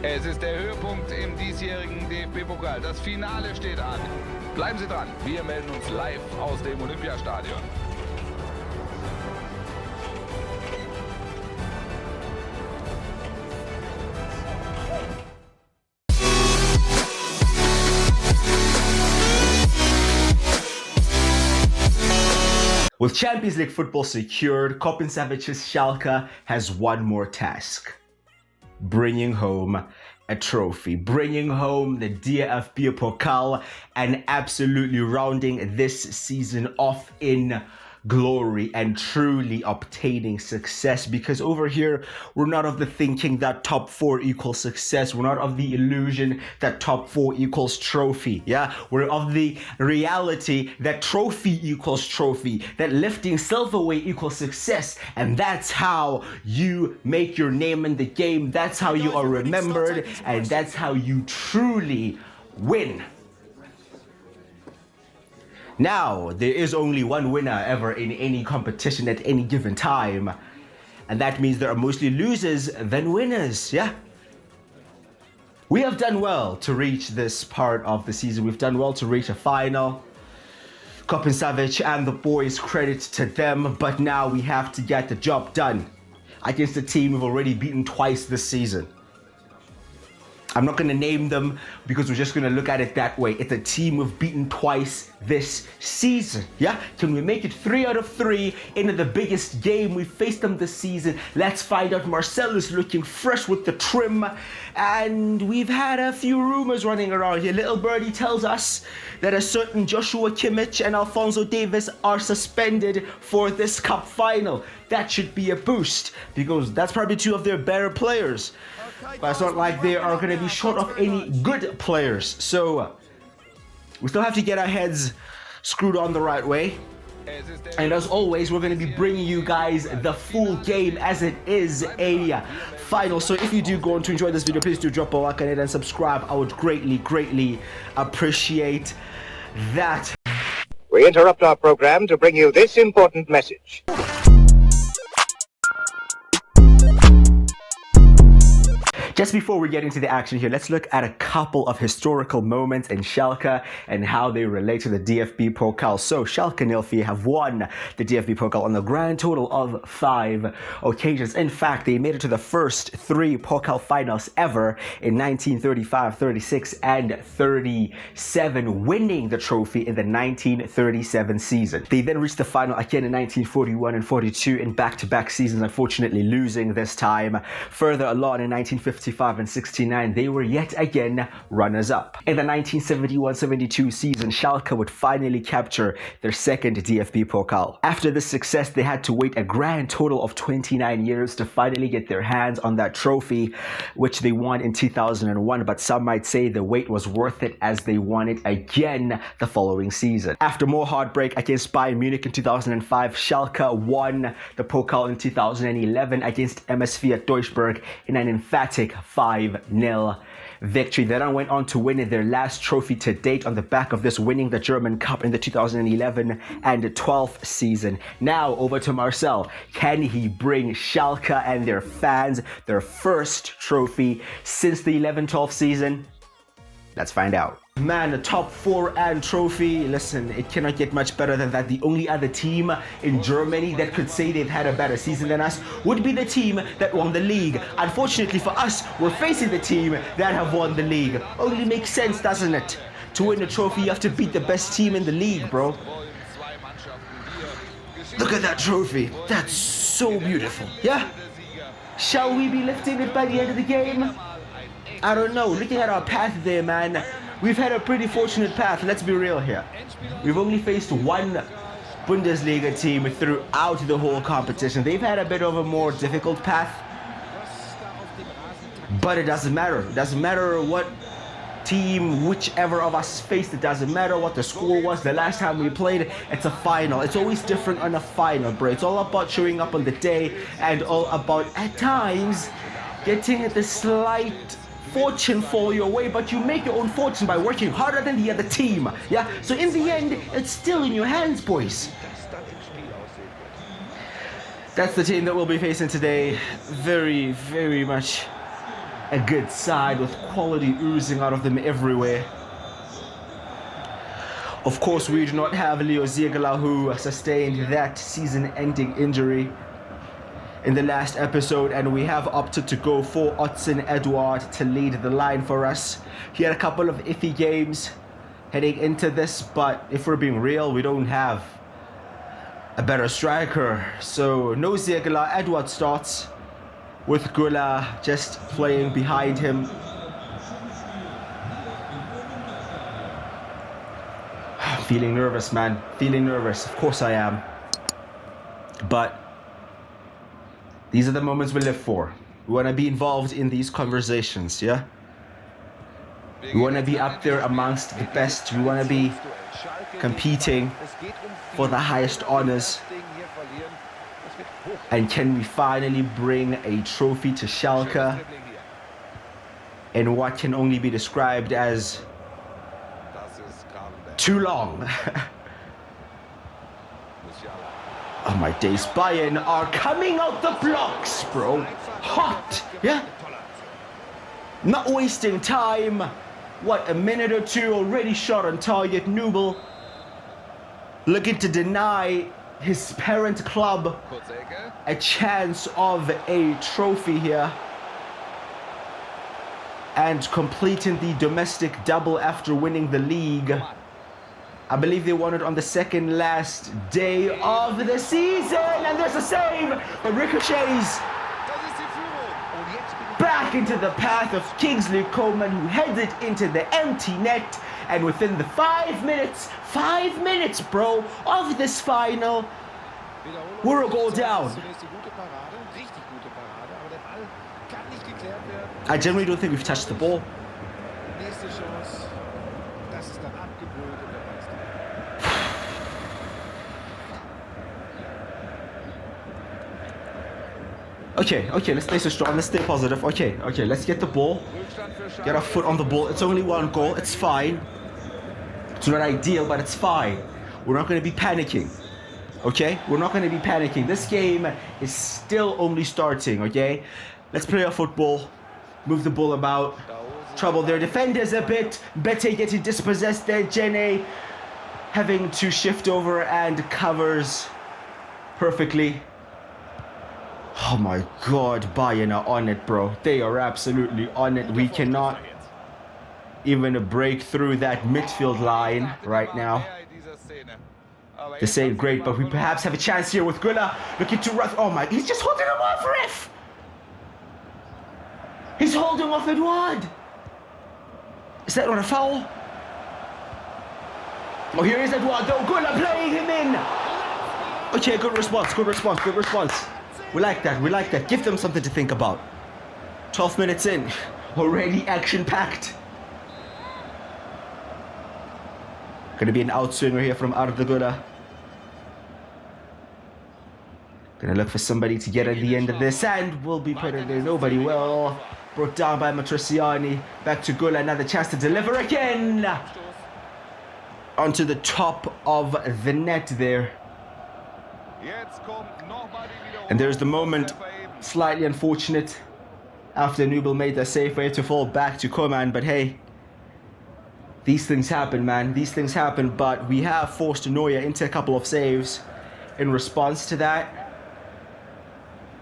Es ist der Höhepunkt im diesjährigen DFB-Pokal. Das Finale steht an. Bleiben Sie dran. Wir melden uns live aus dem Olympiastadion. With Champions League football secured, Kopensavic's Schalke has one more task. Bringing home a trophy, bringing home the DFB Pokal, and absolutely rounding this season off in glory and truly obtaining success. Because over here, we're not of the thinking that top 4 equals success. We're not of the illusion that top 4 equals trophy. Yeah, we're of the reality that trophy equals trophy, that lifting silverweight equals success. And that's how you make your name in the game. That's how you are remembered, and that's how you truly win. Now, there is only one winner ever in any competition at any given time. And that means there are mostly losers than winners, yeah? We have done well to reach this part of the season. We've done well to reach a final. Kopensavic and the boys, credit to them. But now we have to get the job done against a team we've already beaten twice this season. I'm not going to name them because we're just going to look at it that way. It's a team we've beaten twice this season. Yeah? Can we make it 3 out of 3 into the biggest game we faced them this season? Let's find out. Marcel is looking fresh with the trim. And we've had a few rumors running around here. Little Birdie tells us that a certain Joshua Kimmich and Alphonso Davies are suspended for this cup final. That should be a boost because that's probably 2 of their better players. But it's not like they are going to be short of any good players. So we still have to get our heads screwed on the right way. And as always, we're going to be bringing you guys the full game as it is a final. So if you do go on to enjoy this video, please do drop a like on it and subscribe. I would greatly appreciate that. We interrupt our program to bring you this important message. Just before we get into the action here, let's look at a couple of historical moments in Schalke and how they relate to the DFB Pokal. So Schalke 04 have won the DFB Pokal on a grand total of 5 occasions. In fact, they made it to the first 3 Pokal finals ever in 1935, 36, and 37, winning the trophy in the 1937 season. They then reached the final again in 1941 and 42 in back-to-back seasons, unfortunately losing this time. Further along in 1955 and 69, they were yet again runners-up. In the 1971-72 season, Schalke would finally capture their second DFB Pokal. After this success, they had to wait a grand total of 29 years to finally get their hands on that trophy, which they won in 2001, but some might say the wait was worth it as they won it again the following season. After more heartbreak against Bayern Munich in 2005, Schalke won the Pokal in 2011 against MSV at Duisburg in an emphatic 5-0 victory. They then went on to win their last trophy to date on the back of this, winning the German Cup in the 2011 and 12 season. Now over to Marcel. Can he bring Schalke and their fans their first trophy since the 11-12 season? Let's find out. Man, the top 4 and trophy. Listen, it cannot get much better than that. The only other team in Germany that could say they've had a better season than us would be the team that won the league. Unfortunately for us, we're facing the team that have won the league. Only makes sense, doesn't it? To win a trophy, you have to beat the best team in the league, bro. Look at that trophy. That's so beautiful. Yeah? Shall we be lifting it by the end of the game? I don't know. Looking at our path there, man, we've had a pretty fortunate path. Let's be real here. We've only faced one Bundesliga team throughout the whole competition. They've had a bit of a more difficult path. But it doesn't matter. It doesn't matter what team, whichever of us faced. It doesn't matter what the score was the last time we played. It's a final. It's always different on a final, bro. It's all about showing up on the day and all about, at times, getting the slight fortune fall your way, but you make your own fortune by working harder than the other team. Yeah, so in the end, it's still in your hands, boys. That's the team that we'll be facing today. Very much a good side with quality oozing out of them everywhere. Of course, we do not have Leo Ziegler, who sustained that season-ending injury in the last episode, and we have opted to go for Odsonne Edouard to lead the line for us. He had a couple of iffy games heading into this, but if we're being real, we don't have a better striker. So no Ziegler, Edouard starts with Gula just playing behind him. Feeling nervous, man. Feeling nervous. Of course I am. But these are the moments we live for. We want to be involved in these conversations, yeah? We want to be up there amongst the best. We want to be competing for the highest honors. And can we finally bring a trophy to Schalke in what can only be described as too long? Oh my days, Bayern are coming out the blocks, bro. Hot, yeah? Not wasting time. What, a minute or two already shot on target. Nubel looking to deny his parent club a chance of a trophy here. And completing the domestic double after winning the league. I believe they won it on the second last day of the season. And there's a save, but ricochets back into the path of Kingsley Coman, who headed into the empty net. And within the 5 minutes, bro, of this final, we're a goal down. I generally don't think we've touched the ball. Okay, let's stay so strong, let's stay positive. Okay, let's get the ball. Get our foot on the ball. It's only one goal, it's fine. It's not ideal, but it's fine. We're not going to be panicking. Okay? We're not going to be panicking. This game is still only starting, okay? Let's play our football. Move the ball about. Trouble their defenders a bit. Bete getting dispossessed there. Jene having to shift over and covers perfectly. Oh my god, Bayern are on it, bro. They are absolutely on it. We cannot even break through that midfield line right now. This ain't great, but we perhaps have a chance here with Gula looking to run. Oh my, he's just holding him off, ref! He's holding off Edouard. Is that not a foul? Oh, here is Edouard though. Gula playing him in. Okay, good response. We like that. Give them something to think about. 12 minutes in, already action-packed. Gonna be an outswinger here from Arda Gula. Gonna look for somebody to get at the end of this, and will be put in there. Nobody will. Brought down by Matriciani. Back to Gula, another chance to deliver again. Onto the top of the net there. And there's the moment, slightly unfortunate, after Nubel made the save for it to fall back to Coman, but hey, these things happen, man. These things happen, but we have forced Neuer into a couple of saves in response to that.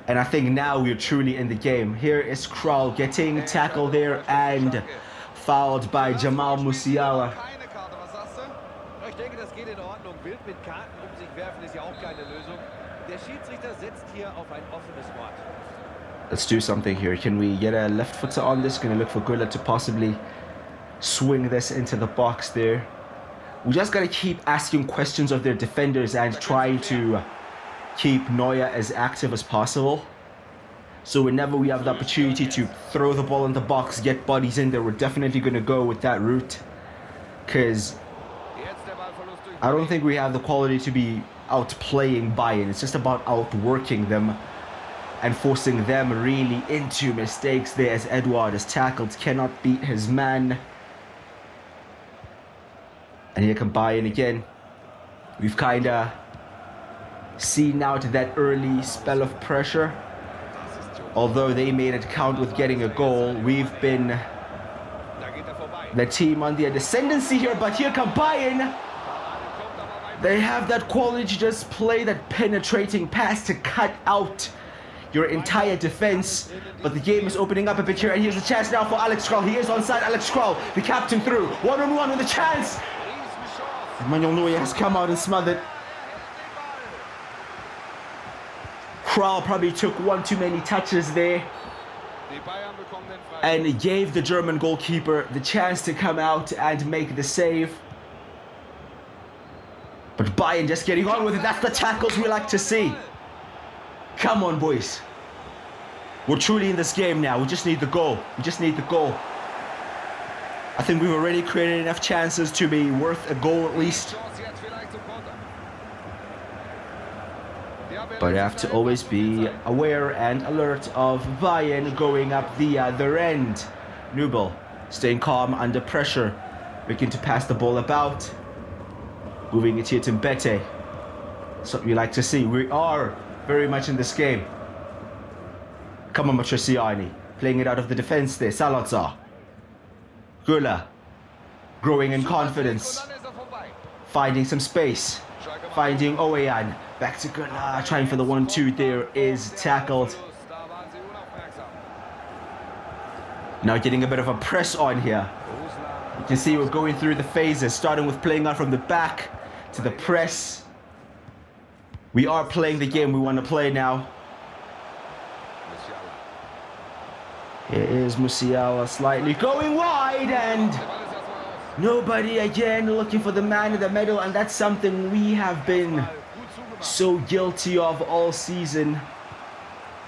And I think now we're truly in the game. Here is Krul getting tackled there and fouled by Jamal Musiala. Let's do something here. Can we get a left footer on this? Gonna look for Gula to possibly swing this into the box there. We just gotta keep asking questions of their defenders and trying to keep Neuer as active as possible. So whenever we have the opportunity to throw the ball in the box, get bodies in there, we're definitely gonna go with that route. Because I don't think we have the quality to be outplaying Bayern. It's just about outworking them and forcing them really into mistakes there, as Edouard is tackled, cannot beat his man. And here come Bayern again. We've kind of seen out that early spell of pressure. Although they made it count with getting a goal, we've been the team on the ascendancy here, but here come Bayern. They have that quality to just play that penetrating pass to cut out your entire defense. But the game is opening up a bit here, and here's a chance now for Alex Schalke. He is onside. Alex Schalke, the captain, through. One-on-one with a chance. Manuel Neuer has come out and smothered. Kral probably took one too many touches there and gave the German goalkeeper the chance to come out and make the save. But Bayern just getting on with it. That's the tackles we like to see. Come on, boys. We're truly in this game now. We just need the goal. We just need the goal. I think we've already created enough chances to be worth a goal at least. But you have to always be aware and alert of Bayern going up the other end. Nubel staying calm under pressure. Looking to pass the ball about. Moving it here to Mbete. Something we like to see. We are very much in this game. Come on, Matriciani. Playing it out of the defense there. Salazar. Güler. Growing in confidence. Finding some space. Finding Oeyan. Back to Güler. Trying for the 1-2. There is tackled. Now getting a bit of a press on here. You can see we're going through the phases. Starting with playing out from the back to the press. We are playing the game we want to play now. Here is Musiala slightly going wide, and nobody again looking for the man in the middle, and that's something we have been so guilty of all season.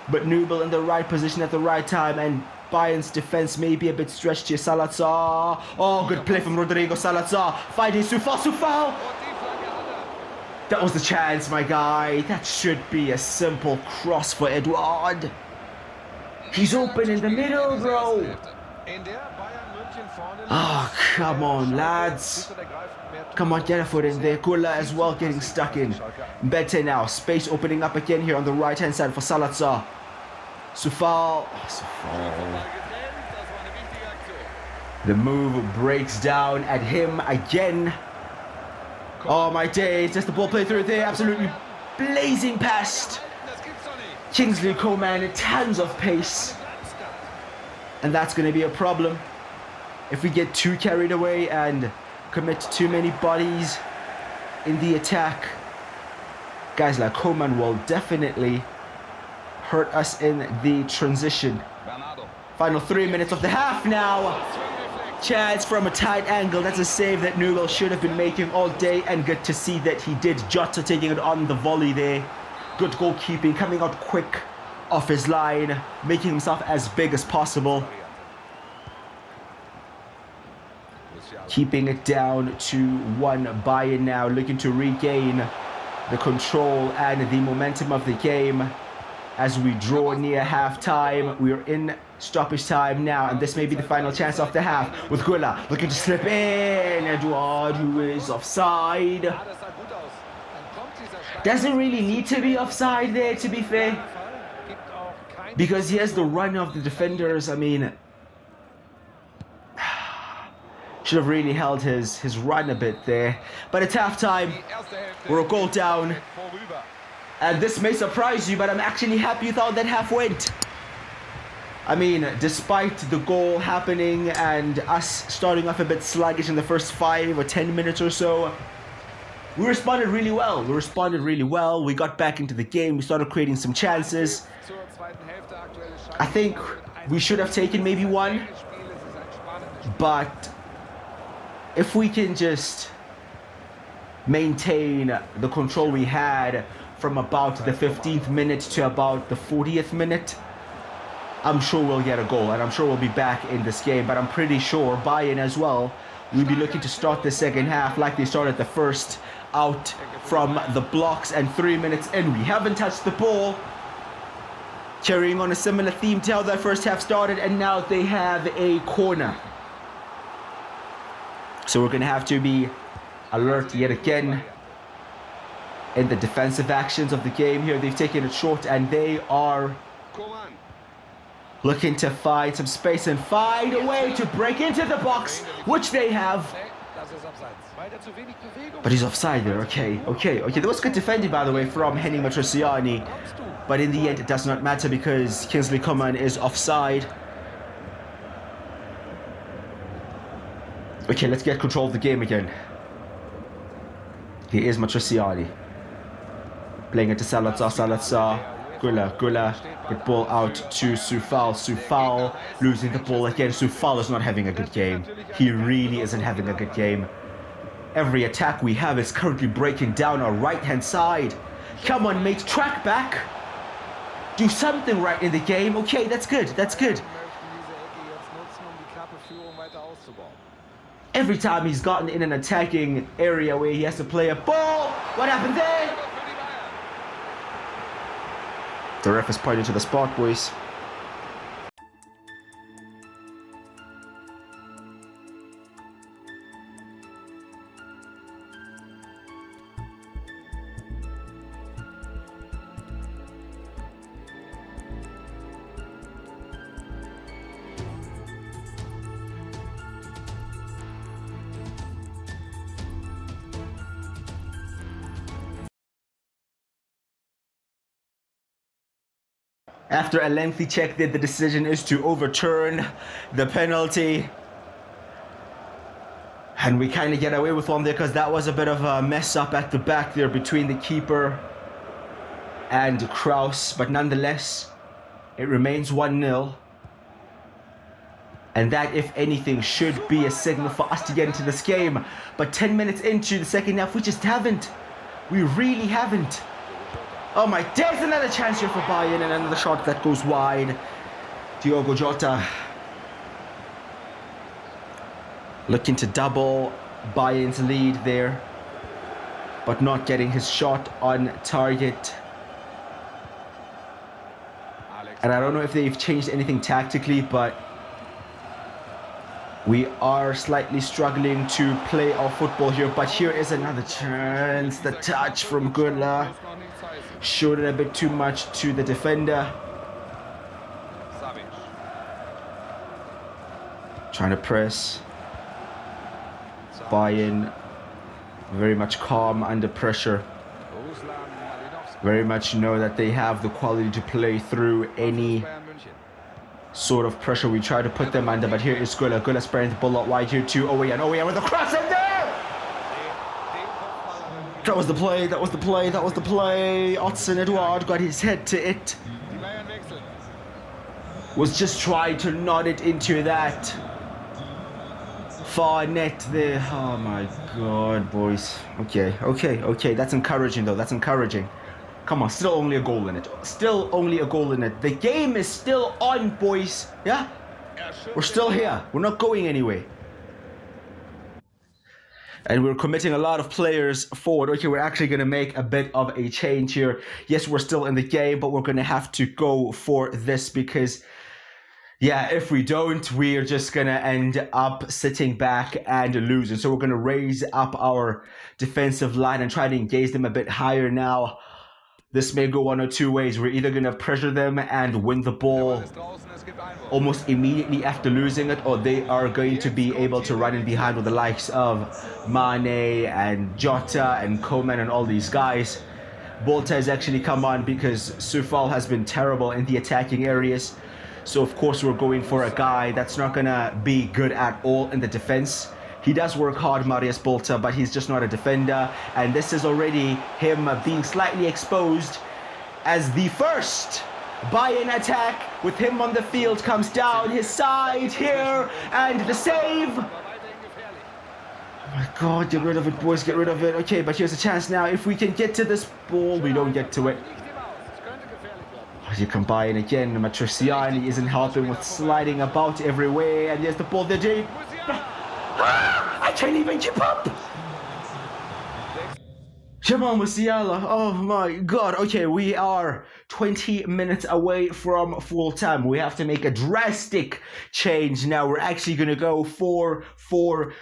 But Nubel in the right position at the right time, and Bayern's defense may be a bit stretched here. Salazar. Oh, good play from Rodrigo Salazar. Fighting Soufal. That was the chance, my guy. That should be a simple cross for Eduard. He's open in the middle, bro. Oh, come on, lads. Come on, get a foot in there. Güler as well getting stuck in. Mbete now. Space opening up again here on the right-hand side for Salazar. Soufal. The move breaks down at him again. Oh my days, just the ball played through there, absolutely blazing past Kingsley Coman, tons of pace. And that's going to be a problem if we get too carried away and commit too many bodies in the attack. Guys like Coman will definitely hurt us in the transition. Final 3 minutes of the half now. Chance from a tight angle. That's a save that Nubel should have been making all day, and good to see that he did. Jota taking it on the volley there. Good goalkeeping, coming out quick off his line, making himself as big as possible. Keeping it down to 1. Bayern now looking to regain the control and the momentum of the game as we draw near half-time. We are in stoppage time now, and this may be the final chance of the half, with Güler looking to slip in. Eduard, who is offside. Doesn't really need to be offside there, to be fair, because he has the run of the defenders. I mean, should have really held his run a bit there. But it's half-time. We're a goal down. And this may surprise you, but I'm actually happy with how that half went. I mean, despite the goal happening and us starting off a bit sluggish in the first 5 or 10 minutes or so, we responded really well. We got back into the game. We started creating some chances. I think we should have taken maybe 1. But if we can just maintain the control we had from about the 15th minute to about the 40th minute, I'm sure we'll get a goal, and I'm sure we'll be back in this game. But I'm pretty sure Bayern as well will be looking to start the second half like they started the first, out from the blocks, and 3 minutes in, we haven't touched the ball. Carrying on a similar theme to how that first half started, and now they have a corner. So we're going to have to be alert yet again in the defensive actions of the game here. They've taken it short, and they are Looking to find some space and find a way to break into the box, which they have. But he's offside there. Okay. That was good defending, by the way, from Henning Matriciani. But in the end, it does not matter because Kingsley Coman is offside. Okay, let's get control of the game again. Here is Matriciani. Playing it to Salazar. Gulla. Good ball out to Soufal. Soufal losing the ball again. Soufal is not having a good game. He really isn't having a good game. Every attack we have is currently breaking down our right-hand side. Come on, mate. Track back. Do something right in the game. Okay, that's good. Every time he's gotten in an attacking area where he has to play a ball, what happened there? The ref is pointing to the spot, boys. After a lengthy check, the decision is to overturn the penalty. And we kind of get away with one there because that was a bit of a mess up at the back there between the keeper and Kraus. But nonetheless, it remains 1-0. And that, if anything, should be a signal for us to get into this game. But 10 minutes into the second half, we just haven't. We really haven't. Oh my, there's another chance here for Bayern and another shot that goes wide. Diogo Jota looking to double Bayern's lead there, but not getting his shot on target. And I don't know if they've changed anything tactically, but we are slightly struggling to play our football here. But here is another chance. The touch from Gulla showed it a bit too much to the defender. Trying to press. Bayern very much calm under pressure. Very much know that they have the quality to play through any sort of pressure we try to put them under. But here is Gulla. Gulla spraying the ball out wide here to Oweyan with a cross in there! That was the play. Otson Eduard got his head to it. Was just trying to nod it into that far net there. Oh my god, boys. Okay. That's encouraging though. That's encouraging. Come on, still only a goal in it. The game is still on, boys. Yeah? We're still here. We're not going anywhere. And we're committing a lot of players forward. Okay, we're actually going to make a bit of a change here. Yes, we're still in the game, but we're going to have to go for this because, yeah, if we don't, we're just going to end up sitting back and losing. So we're going to raise up our defensive line and try to engage them a bit higher now. This may go one or two ways. We're either going to pressure them and win the ball almost immediately after losing it, or they are going to be able to run in behind with the likes of Mane and Jota and Coman and all these guys. Bolta has actually come on because Soufal has been terrible in the attacking areas. So of course we're going for a guy that's not going to be good at all in the defense. He does work hard, Marius Bolta, but he's just not a defender. And this is already him being slightly exposed as the first Bayern attack with him on the field comes down his side here, and the save. Oh my god, get rid of it, boys, get rid of it. Okay, but here's a chance now. If we can get to this ball, we don't get to it. You can Bayern again. Matriciani isn't helping with sliding about everywhere, and there's the ball there. I can't even keep up. Jamal Musiala, oh my god. Okay, we are 20 minutes away from full time. We have to make a drastic change now. We're actually going to go 4-4-2.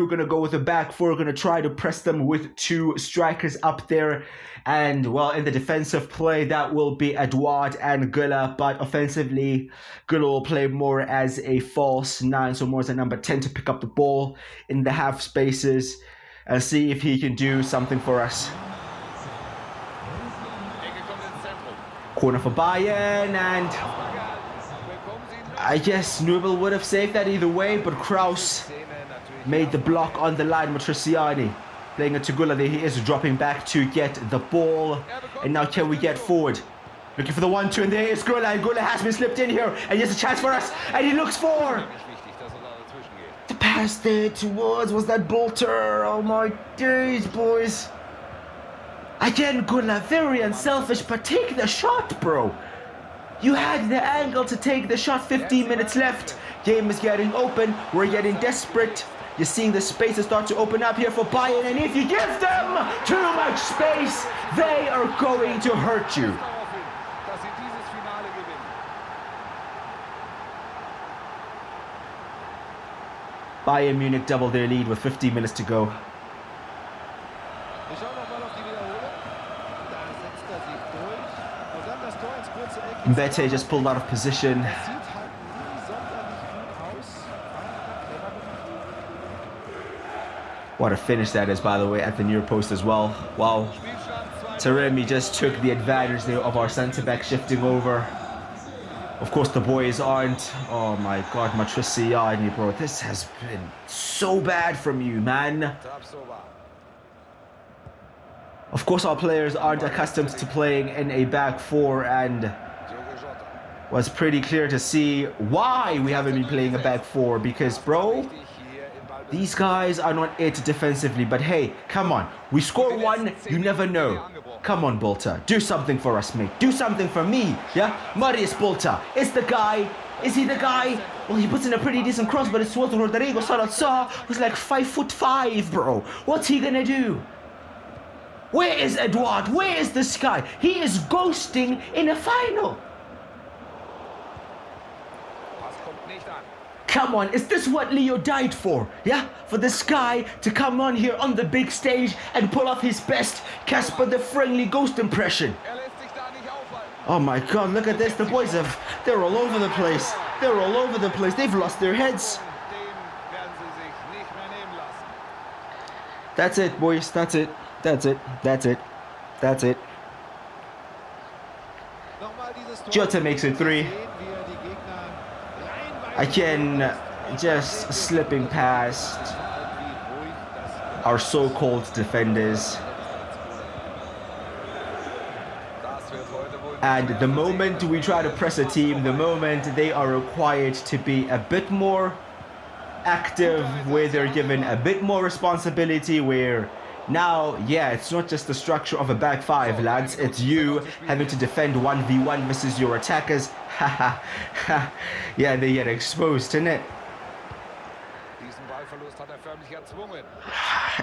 Going to go with the back four. Going to try to press them with two strikers up there. And, well, in the defensive play, that will be Edouard and Güler. But offensively, Güler will play more as a false 9, so more as a number 10 to pick up the ball in the half spaces. And see if he can do something for us. Corner for Bayern, and I guess Nubel would have saved that either way, but Kraus made the block on the line. Matriciani playing it to Güler. There he is, dropping back to get the ball. And now can we get forward? Looking for the 1-2, and there is Güler. And Güler has been slipped in here, and he has a chance for us. And he looks for the pass there towards, was that Bolter? Oh my days, boys. Again, Güler, very unselfish, but take the shot, bro. You had the angle to take the shot. 15 minutes left. Game is getting open. We're getting desperate. You're seeing the spaces start to open up here for Bayern, and if you give them too much space, they are going to hurt you. Bayern Munich doubled their lead with 15 minutes to go. Mbete just pulled out of position. What a finish that is, by the way, at the near post as well. Wow. Taremi just took the advantage there of our centre-back shifting over. Of course, the boys aren't. Oh my god, Matriciani, bro. This has been so bad from you, man. Of course, our players aren't accustomed to playing in a back four, and was pretty clear to see why we haven't been playing a back four, because, bro, these guys are not it defensively. But hey, come on. We score one, you never know. Come on, Bolter. Do something for us, mate. Do something for me, yeah? Marius Bolter is the guy. Is he the guy? Well, he puts in a pretty decent cross, but it's towards Rodrigo Salazar, who's like 5'5", bro. What's he gonna do? Where is Edouard? Where is this guy? He is ghosting in a final. Come on, is this what Leo died for? Yeah? For this guy to come on here on the big stage and pull off his best Casper the Friendly Ghost impression. Oh my god, look at this. The boys they're all over the place. They're all over the place. They've lost their heads. That's it, boys. That's it. That's it. That's it. That's it. Jota makes it 3. Again, just slipping past our so-called defenders. And the moment we try to press a team, the moment they are required to be a bit more active, where they're given a bit more responsibility, where now, yeah, it's not just the structure of a back five, lads. It's you having to defend 1v1 versus your attackers. Yeah, they get exposed, innit?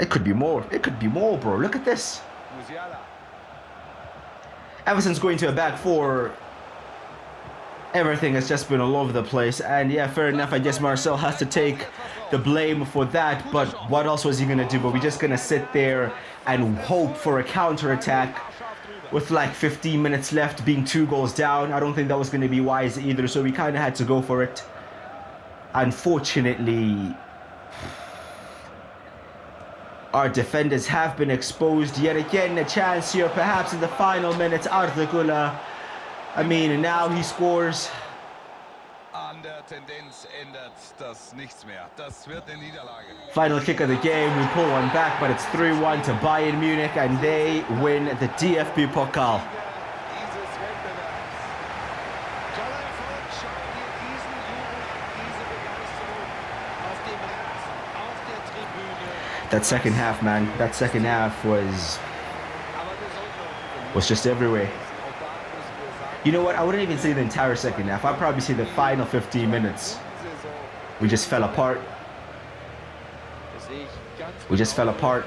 It could be more. It could be more, bro. Look at this. Ever since going to a back four, everything has just been all over the place. And yeah, fair enough. I guess Marcel has to take the blame for that. But what else was he going to do? But we're just going to sit there and hope for a counter-attack with like 15 minutes left, being 2 goals down. I don't think that was going to be wise either. So we kind of had to go for it. Unfortunately, our defenders have been exposed yet again. A chance here perhaps in the final minutes. Arda Güler. I mean, now he scores. Final kick of the game. We pull one back, but it's 3-1 to Bayern Munich, and they win the DFB Pokal. That second half, man. That second half was just everywhere. You know what? I wouldn't even say the entire second half. I'd probably say the final 15 minutes. We just fell apart. We just fell apart.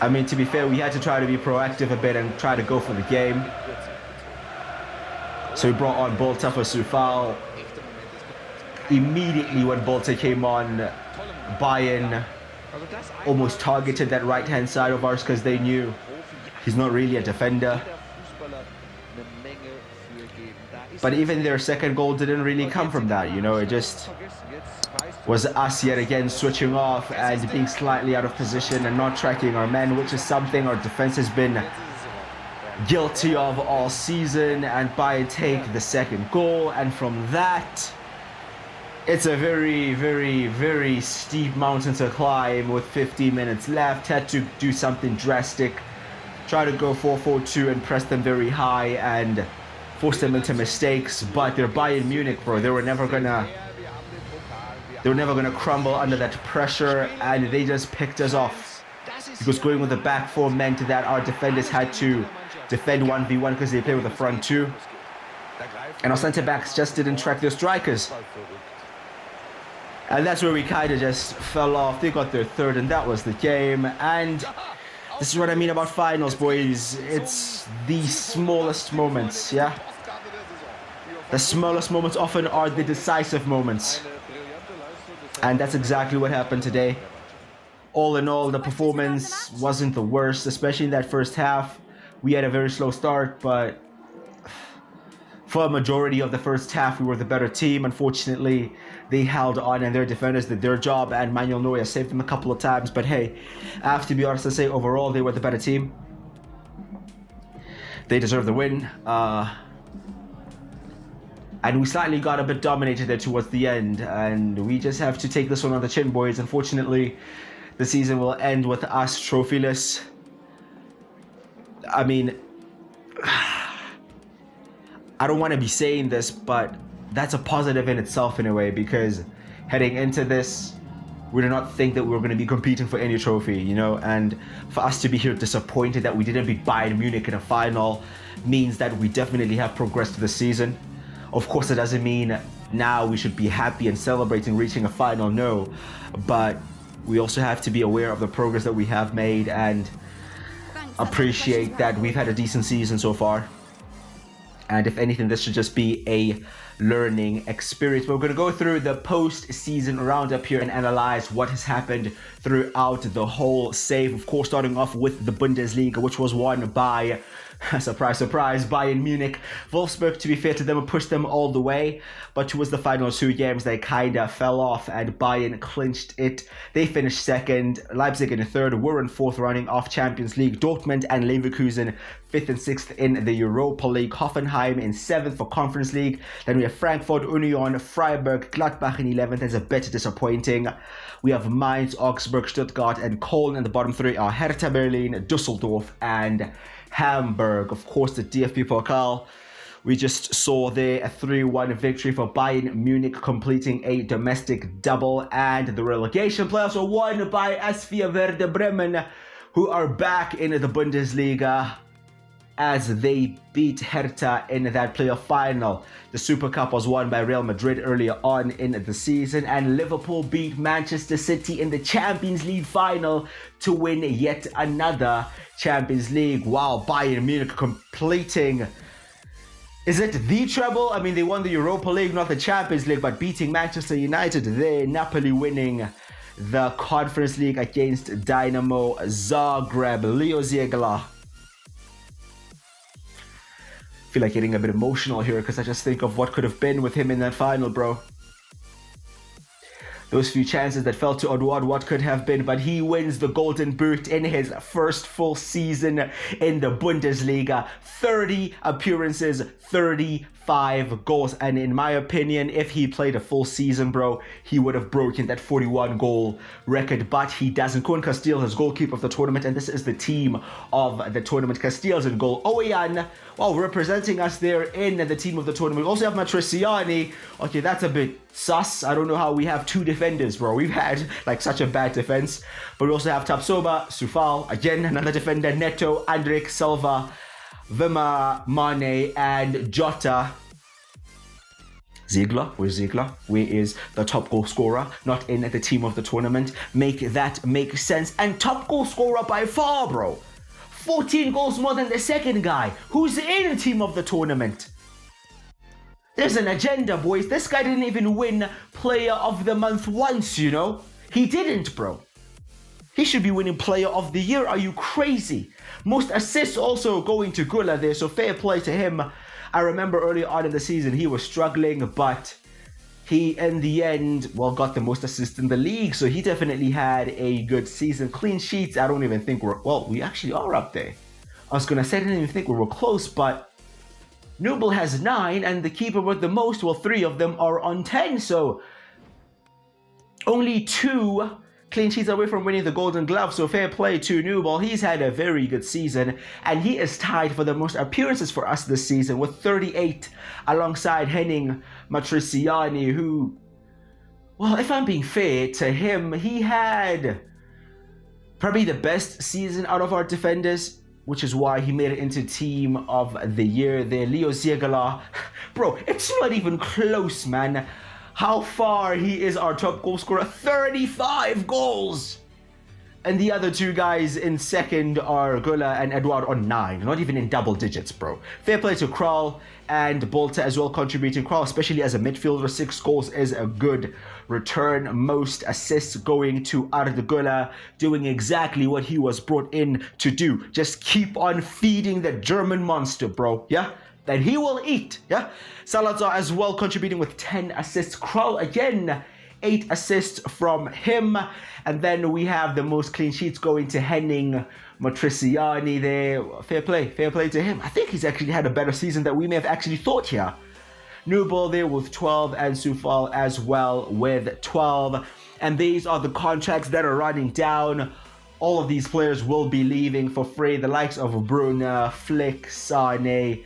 I mean, to be fair, we had to try to be proactive a bit and try to go for the game. So we brought on Bolter for Sufal. Immediately when Bolter came on, Bayern almost targeted that right-hand side of ours because they knew he's not really a defender. But even their second goal didn't really come from that, you know, it just was us yet again switching off and being slightly out of position and not tracking our men, which is something our defense has been guilty of all season. And Bayern take the second goal, and from that, it's a very, very, very steep mountain to climb with 15 minutes left. Had to do something drastic, try to go 4-4-2 and press them very high and force them into mistakes. But they're Bayern Munich, bro. They were never gonna crumble under that pressure, and they just picked us off. Because going with the back four meant that our defenders had to defend 1v1 because they play with the front two. And our centre backs just didn't track their strikers. And that's where we kind of just fell off. They got their third, and that was the game. And this is what I mean about finals, boys. It's the smallest moments, yeah? The smallest moments often are the decisive moments. And that's exactly what happened today. All in all, the performance wasn't the worst, especially in that first half. We had a very slow start, but for a majority of the first half, we were the better team. Unfortunately, they held on and their defenders did their job, and Manuel Neuer saved them a couple of times. But hey, I have to be honest and say overall, they were the better team. They deserve the win. And we slightly got a bit dominated there towards the end, and we just have to take this one on the chin, boys. Unfortunately, the season will end with us trophyless. I mean, I don't want to be saying this, but that's a positive in itself in a way, because heading into this, we did not think that we were going to be competing for any trophy, you know, and for us to be here disappointed that we didn't beat Bayern Munich in a final means that we definitely have progressed this season. Of course, it doesn't mean now we should be happy and celebrating reaching a final, no, but we also have to be aware of the progress that we have made and appreciate that we've had a decent season so far. And if anything, this should just be a learning experience. We're going to go through the post-season roundup here and analyze what has happened throughout the whole save. Of course, starting off with the Bundesliga, which was won by, surprise, surprise, Bayern Munich. Wolfsburg, to be fair to them, pushed them all the way, but towards the final two games, they kind of fell off and Bayern clinched it. They finished second, Leipzig in third, were in fourth, running off Champions League. Dortmund and Leverkusen, fifth and sixth in the Europa League. Hoffenheim in seventh for Conference League. Then we have Frankfurt, Union, Freiburg, Gladbach in 11th. That's a bit disappointing. We have Mainz, Augsburg, Stuttgart, and Köln. And the bottom three are Hertha Berlin, Düsseldorf, and Hamburg. Of course, the DFB Pokal, we just saw there a 3-1 victory for Bayern Munich, completing a domestic double, and the relegation playoffs were won by SV Werder Bremen, who are back in the Bundesliga as they beat Hertha in that playoff final. The Super Cup was won by Real Madrid earlier on in the season, and Liverpool beat Manchester City in the Champions League final to win yet another Champions League. Wow, Bayern Munich completing, is it the treble? I mean, they won the Europa League, not the Champions League, but beating Manchester United there. Napoli winning the Conference League against Dynamo Zagreb. Leo Ziegler. I feel like getting a bit emotional here because I just think of what could have been with him in that final, bro. Those few chances that fell to Eduard, what could have been, but he wins the Golden Boot in his first full season in the Bundesliga. 30 appearances, 35 goals, and in my opinion, if he played a full season, bro, he would have broken that 41 goal record, but he doesn't. Koen Castile is goalkeeper of the tournament, and this is the team of the tournament. Castile's in goal. Oweyan, well, representing us there in the team of the tournament. We also have Matriciani. Okay, that's a bit sus. I don't know how we have two defenders, bro. We've had like such a bad defense, but we also have Tapsoba, Sufal, again another defender, Neto, Andrik, Silva, Vima, Mane, and Jota. Ziegler? Where's Ziegler? Where is the top goal scorer? Not in the team of the tournament. Make that make sense. And top goal scorer by far, bro. 14 goals more than the second guy, who's in the team of the tournament. There's an agenda, boys. This guy didn't even win Player of the Month once, you know? He didn't, bro. He should be winning Player of the Year. Are you crazy? Most assists also going to Gula there, so fair play to him. I remember early on in the season he was struggling, but he, in the end, well, got the most assists in the league, so he definitely had a good season. Clean sheets, I don't even think we actually are up there. I was going to say, I didn't even think we were close, but Nubel has 9, and the keeper with the most, well, 3 of them are on 10, so only 2 clean sheets away from winning the Golden Glove, so fair play to Nubel. He's had a very good season, and he is tied for the most appearances for us this season with 38, alongside Henning Matriciani, who, well, if I'm being fair to him, he had probably the best season out of our defenders, which is why he made it into Team of the Year there. Leo Ziegler, bro, it's not even close, man. How far he is our top goal scorer, 35 goals. And the other 2 guys in second are Gula and Eduard on 9, not even in double digits, bro. Fair play to Kral and Bolta as well, contributing. Kral, especially as a midfielder, 6 goals is a good return. Most assists going to Arda Gula, doing exactly what he was brought in to do. Just keep on feeding the German monster, bro, yeah? That he will eat, yeah? Salazar as well contributing with 10 assists. Kral again, 8 assists from him. And then we have the most clean sheets going to Henning Matriciani there. Fair play to him. I think he's actually had a better season than we may have actually thought here. Nubel there with 12 and Sufal as well with 12. And these are the contracts that are running down. All of these players will be leaving for free. The likes of Bruna, Flick, Sane.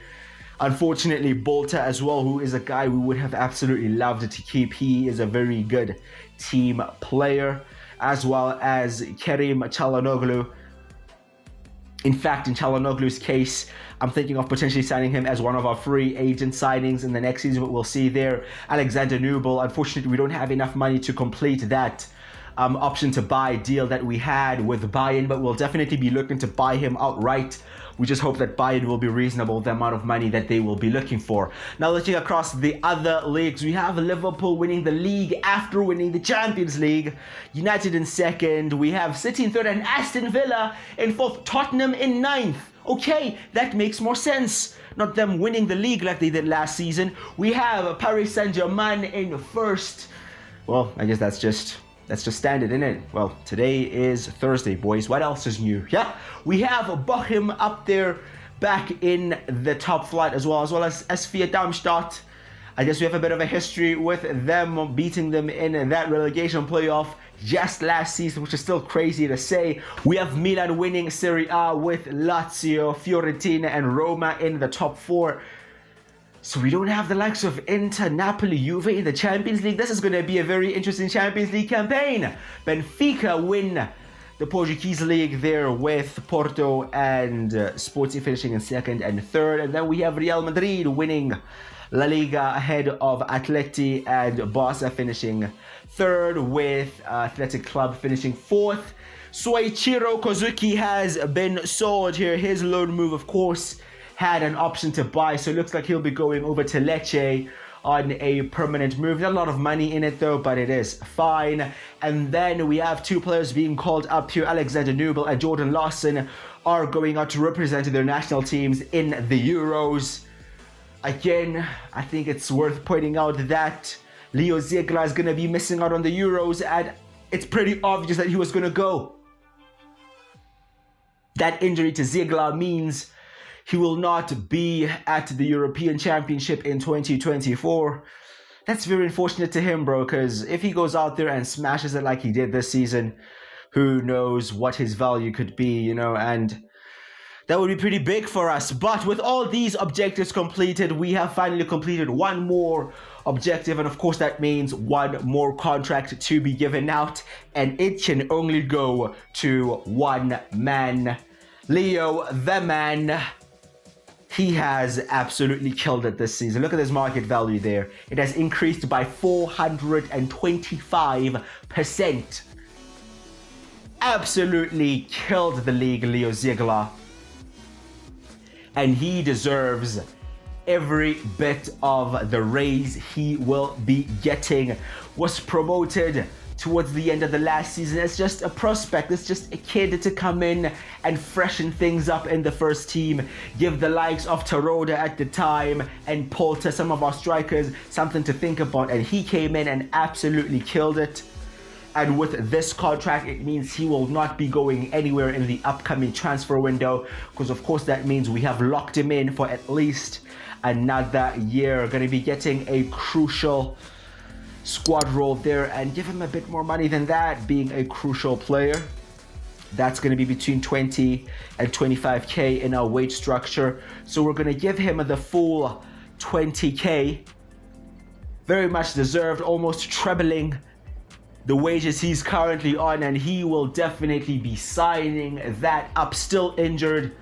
Unfortunately, Bolta as well, who is a guy we would have absolutely loved to keep. He is a very good team player, as well as Kerim Çalhanoğlu. In fact, in Çalhanoğlu's case, I'm thinking of potentially signing him as one of our free agent signings in the next season, but we'll see there. Alexander Nubel, unfortunately, we don't have enough money to complete that option to buy deal that we had with Bayern, but we'll definitely be looking to buy him outright. We just hope that Bayern will be reasonable, the amount of money that they will be looking for. Now, looking across the other leagues, we have Liverpool winning the league after winning the Champions League. United in second. We have City in third and Aston Villa in fourth. Tottenham in ninth. Okay, that makes more sense. Not them winning the league like they did last season. We have Paris Saint-Germain in first. Well, I guess that's just standard, isn't it? Well, today is Thursday, boys. What else is new? Yeah, we have Bochum up there, back in the top flight as well as SV Darmstadt. I guess we have a bit of a history with them, beating them in that relegation playoff just last season, which is still crazy to say. We have Milan winning Serie A with Lazio, Fiorentina, and Roma in the top 4. So we don't have the likes of Inter, Napoli, Juve in the Champions League. This is going to be a very interesting Champions League campaign. Benfica win the Portuguese league there with Porto and Sporting finishing in second and third. And then we have Real Madrid winning La Liga ahead of Atleti and Barca finishing third, with Athletic Club finishing fourth. Soichiro Kozuki has been sold here. His loan move, of course, had an option to buy, so it looks like he'll be going over to Lecce on a permanent move. Not a lot of money in it though, but it is fine. And then we have 2 players being called up here. Alexander Nubel and Jordan Larson are going out to represent their national teams in the Euros. Again, I think it's worth pointing out that Leo Ziegler is going to be missing out on the Euros, and it's pretty obvious that he was going to go. That injury to Ziegler means he will not be at the European Championship in 2024. That's very unfortunate to him, bro, because if he goes out there and smashes it like he did this season, who knows what his value could be, you know, and that would be pretty big for us. But with all these objectives completed, we have finally completed one more objective, and of course that means one more contract to be given out, and it can only go to one man. Leo, the man. he has absolutely killed it this season. Look at his market value there. It has increased by 425%. Absolutely killed the league, Leo Ziegler. And he deserves every bit of the raise he will be getting. Was promoted towards the end of the last season as just a prospect. It's just a kid to come in and freshen things up in the first team, give the likes of Taroda at the time and Polter, some of our strikers, something to think about, and he came in and absolutely killed it. And with this contract, it means he will not be going anywhere in the upcoming transfer window, because of course that means we have locked him in for at least another year. Going to be getting a crucial squad role there and give him a bit more money than that, being a crucial player. That's going to be between 20 and 25k in our wage structure. So we're going to give him the full 20k. Very much deserved, almost trebling the wages he's currently on, and he will definitely be signing that up. Still injured.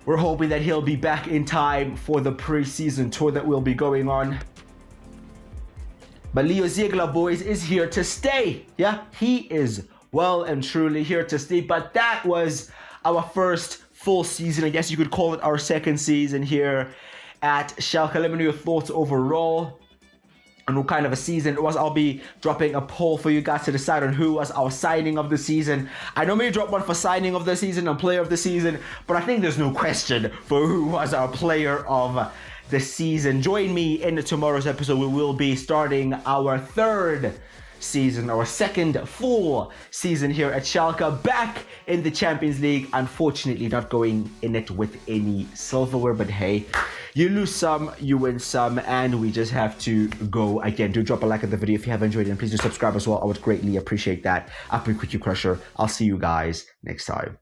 We're hoping that he'll be back in time for the pre-season tour that we'll be going on. But Leo Ziegler, boys, is here to stay. Yeah, he is well and truly here to stay. But that was our first full season. I guess you could call it our second season here at Schalke. Let me know your thoughts overall and what kind of a season it was. I'll be dropping a poll for you guys to decide on who was our signing of the season. I normally drop one for signing of the season and player of the season, but I think there's no question for who was our player of the season. Join me in tomorrow's episode. We will be starting our third season, our second full season here at Schalke, back in the Champions League. Unfortunately, not going in it with any silverware, but hey, you lose some, you win some, and we just have to go again. Do drop a like on the video if you have enjoyed it, and please do subscribe as well. I would greatly appreciate that. I've been Quick You Crusher. I'll see you guys next time.